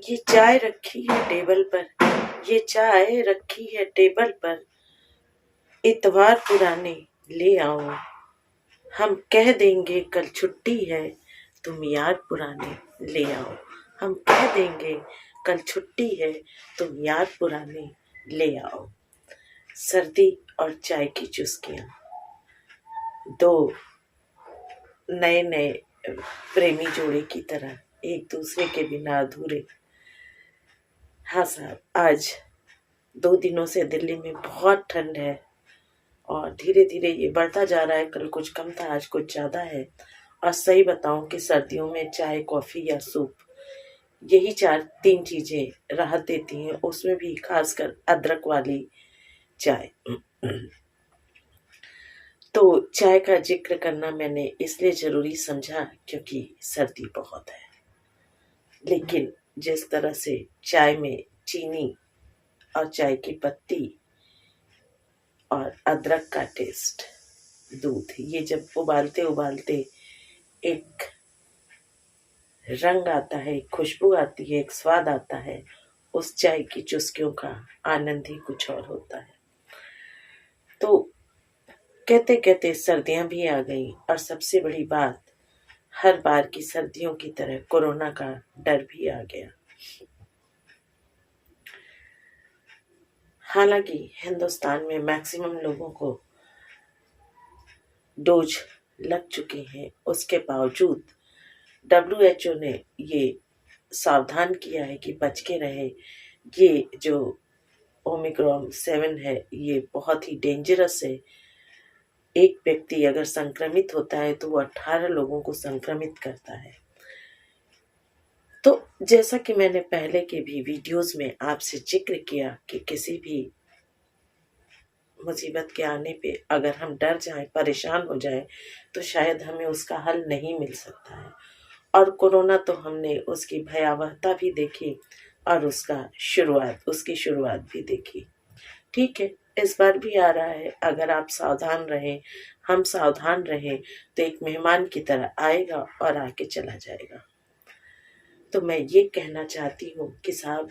ये चाय रखी है टेबल पर, ये चाय रखी है टेबल पर, इतवार पुराने ले आओ। हम कह देंगे कल छुट्टी है, तुम यार पुराने ले आओ। हम कह देंगे कल छुट्टी है, तुम यार पुराने ले आओ। सर्दी और चाय की चुस्कियां, दो नए नए प्रेमी जोड़े की तरह एक दूसरे के बिना अधूरे। हाँ साहब, आज 2 दिनों से दिल्ली में बहुत ठंड है और धीरे धीरे ये बढ़ता जा रहा है। कल कुछ कम था, आज कुछ ज़्यादा है। और सही बताऊं कि सर्दियों में चाय, कॉफ़ी या सूप, यही 3 चीज़ें राहत देती हैं, उसमें भी खासकर अदरक वाली चाय। तो चाय का जिक्र करना मैंने इसलिए ज़रूरी समझा क्योंकि सर्दी बहुत है। लेकिन जिस तरह से चाय में चीनी और चाय की पत्ती और अदरक का टेस्ट, दूध, ये जब उबालते उबालते एक रंग आता है, एक खुशबू आती है, एक स्वाद आता है, उस चाय की चुस्कियों का आनंद ही कुछ और होता है। तो कहते कहते सर्दियां भी आ गई और सबसे बड़ी बात, हर बार की सर्दियों की तरह कोरोना का डर भी आ गया। हालांकि हिंदुस्तान में मैक्सिमम लोगों को डोज लग चुके हैं, उसके बावजूद WHO ने ये सावधान किया है कि बच के रहे। ये जो ओमिक्रॉन 7 है, ये बहुत ही डेंजरस है। एक व्यक्ति अगर संक्रमित होता है तो वो 18 लोगों को संक्रमित करता है। तो जैसा कि मैंने पहले के भी वीडियोस में आपसे जिक्र किया कि किसी भी मुसीबत के आने पे अगर हम डर जाएं, परेशान हो जाएं, तो शायद हमें उसका हल नहीं मिल सकता है। और कोरोना तो हमने उसकी भयावहता भी देखी और उसकी शुरुआत भी देखी। ठीक है, इस बार भी आ रहा है। अगर आप सावधान रहें, हम सावधान रहें, तो एक मेहमान की तरह आएगा और आके चला जाएगा। तो मैं ये कहना चाहती हूँ कि साहब,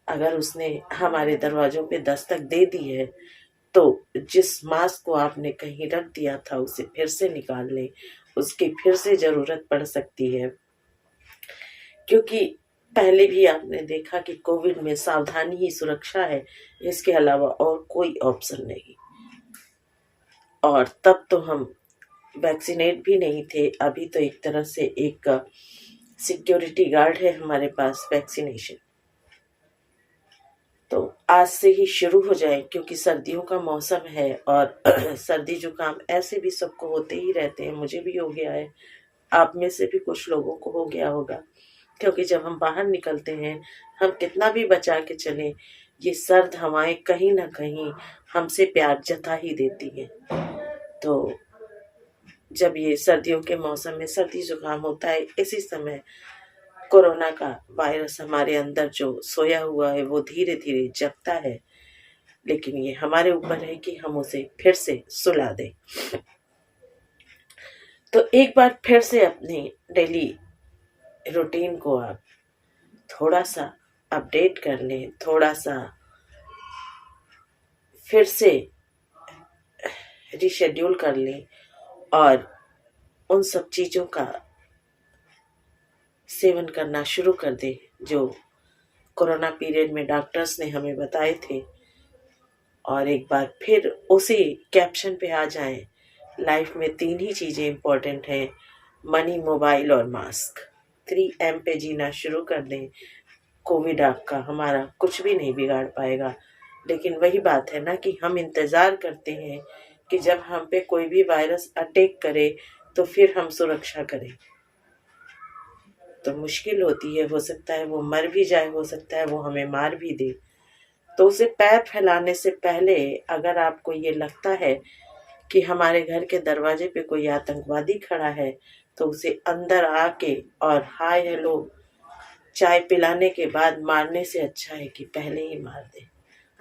अगर उसने हमारे दरवाजों पे दस्तक दे दी है, तो जिस मास्क को आपने कहीं रख दिया था उसे फिर से निकाल लें। उसकी फिर से जरूरत पड़ सकती है, क्योंकि पहले भी आपने देखा कि कोविड में सावधानी ही सुरक्षा है, इसके अलावा और कोई ऑप्शन नहीं। और तब तो हम वैक्सीनेट भी नहीं थे। अभी तो एक तरह से एक सिक्योरिटी गार्ड है हमारे पास, वैक्सीनेशन। तो आज से ही शुरू हो जाए, क्योंकि सर्दियों का मौसम है और सर्दी जुकाम ऐसे भी सबको होते ही रहते हैं। मुझे भी हो गया है, आप में से भी कुछ लोगों को हो गया होगा। क्योंकि जब हम बाहर निकलते हैं, हम कितना भी बचा के चलें, ये सर्द हवाएं कहीं ना कहीं हमसे प्यार जता ही देती हैं। तो जब ये सर्दियों के मौसम में सर्दी जुकाम होता है, इसी समय कोरोना का वायरस हमारे अंदर जो सोया हुआ है वो धीरे धीरे जगता है। लेकिन ये हमारे ऊपर है कि हम उसे फिर से सुला दें। तो एक बार फिर से अपनी डेली रूटीन को आप थोड़ा सा अपडेट कर लें, थोड़ा सा फिर से रिशेड्यूल कर लें और उन सब चीज़ों का सेवन करना शुरू कर दें जो कोरोना पीरियड में डॉक्टर्स ने हमें बताए थे। और एक बार फिर उसी कैप्शन पे आ जाएं, लाइफ में 3 ही चीज़ें इम्पोर्टेंट हैं, मनी, मोबाइल और मास्क। 3M पे जीना शुरू कर दें। कोविड आपका हमारा कुछ भी नहीं बिगाड़ पाएगा। लेकिन वही बात है ना कि हम इंतज़ार करते हैं कि जब हम पे कोई भी वायरस अटैक करे तो फिर हम सुरक्षा करें। तो मुश्किल होती है, हो सकता है वो मर भी जाए, हो सकता है वो हमें मार भी दे। तो उसे पैर फैलाने से पहले अगर आपको ये लगता है कि हमारे घर के दरवाजे पे कोई आतंकवादी खड़ा है, तो उसे अंदर आके और हाय हेलो चाय पिलाने के बाद मारने से अच्छा है कि पहले ही मार दे।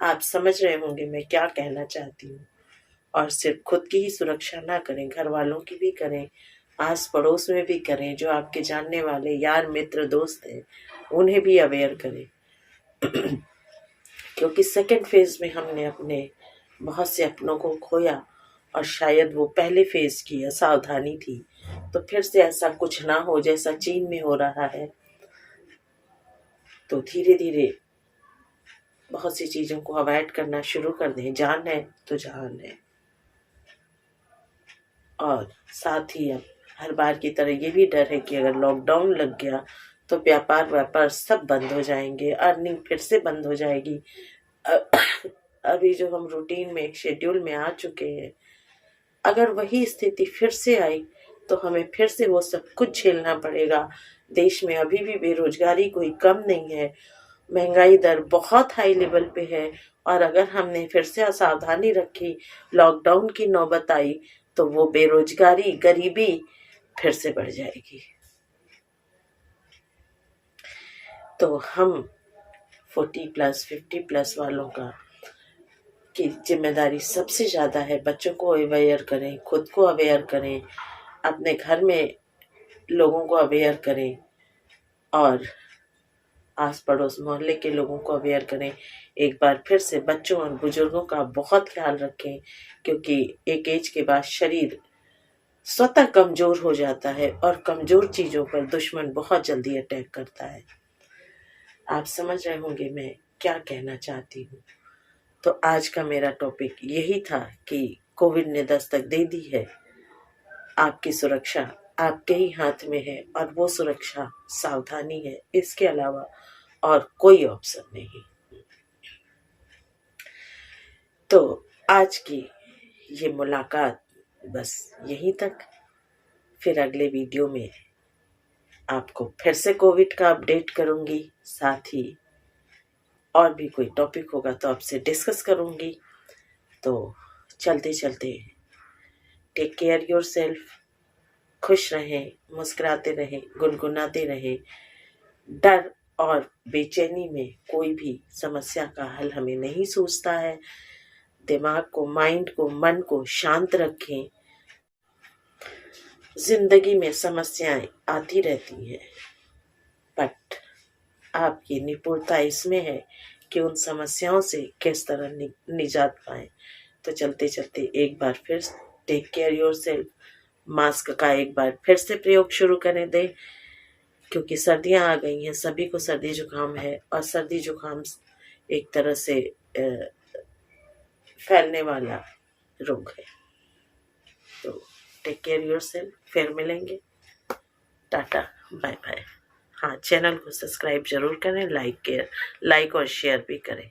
आप समझ रहे होंगे मैं क्या कहना चाहती हूँ। और सिर्फ खुद की ही सुरक्षा ना करें, घर वालों की भी करें, आस पड़ोस में भी करें, जो आपके जानने वाले यार मित्र दोस्त हैं उन्हें भी अवेयर करें। क्योंकि सेकंड फेज में हमने अपने बहुत से अपनों को खोया और शायद वो पहले फेज की असावधानी थी। तो फिर से ऐसा कुछ ना हो जैसा चीन में हो रहा है। तो धीरे धीरे बहुत सी चीज़ों को अवॉइड करना शुरू कर दें। जान है तो जहान है। और साथ ही अब हर बार की तरह ये भी डर है कि अगर लॉकडाउन लग गया तो व्यापार सब बंद हो जाएंगे, अर्निंग फिर से बंद हो जाएगी। अभी जो हम रूटीन में एक शेड्यूल में आ चुके हैं, अगर वही स्थिति फिर से आई तो हमें फिर से वो सब कुछ झेलना पड़ेगा। देश में अभी भी बेरोजगारी कोई कम नहीं है, महंगाई दर बहुत हाई लेवल पे है। और अगर हमने फिर से असावधानी रखी, लॉकडाउन की नौबत आई, तो वो बेरोजगारी, गरीबी फिर से बढ़ जाएगी। तो हम 40+ 50+ वालों का की जिम्मेदारी सबसे ज़्यादा है। बच्चों को अवेयर करें, खुद को अवेयर करें, अपने घर में लोगों को अवेयर करें और आस पड़ोस मोहल्ले के लोगों को अवेयर करें। एक बार फिर से बच्चों और बुजुर्गों का बहुत ख्याल रखें, क्योंकि एक एज के बाद शरीर स्वतः कमज़ोर हो जाता है और कमज़ोर चीज़ों पर दुश्मन बहुत जल्दी अटैक करता है। आप समझ रहे होंगे मैं क्या कहना चाहती हूँ। तो आज का मेरा टॉपिक यही था कि कोविड ने दस्तक दे दी है। आपकी सुरक्षा आपके ही हाथ में है और वो सुरक्षा सावधानी है, इसके अलावा और कोई ऑप्शन नहीं। तो आज की ये मुलाकात बस यहीं तक। फिर अगले वीडियो में आपको फिर से कोविड का अपडेट करूंगी, साथ ही और भी कोई टॉपिक होगा तो आपसे डिस्कस करूंगी। तो चलते चलते टेक केयर योरसेल्फ, खुश रहें, मुस्कुराते रहें, गुनगुनाते रहें। डर और बेचैनी में कोई भी समस्या का हल हमें नहीं सूझता है। दिमाग को, माइंड को, मन को शांत रखें। जिंदगी में समस्याएं आती रहती हैं, बट आपकी निपुणता इसमें है कि उन समस्याओं से किस तरह निजात पाएं। तो चलते चलते एक बार फिर टेक केयर योरसेल्फ। मास्क का एक बार फिर से प्रयोग शुरू करें दें, क्योंकि सर्दियां आ गई हैं, सभी को सर्दी जुकाम है और सर्दी जुकाम एक तरह से फैलने वाला रोग है। तो टेक केयर योरसेल्फ, फिर मिलेंगे। Tata, bye bye. हाँ, चैनल को सब्सक्राइब जरूर करें, लाइक और शेयर भी करें।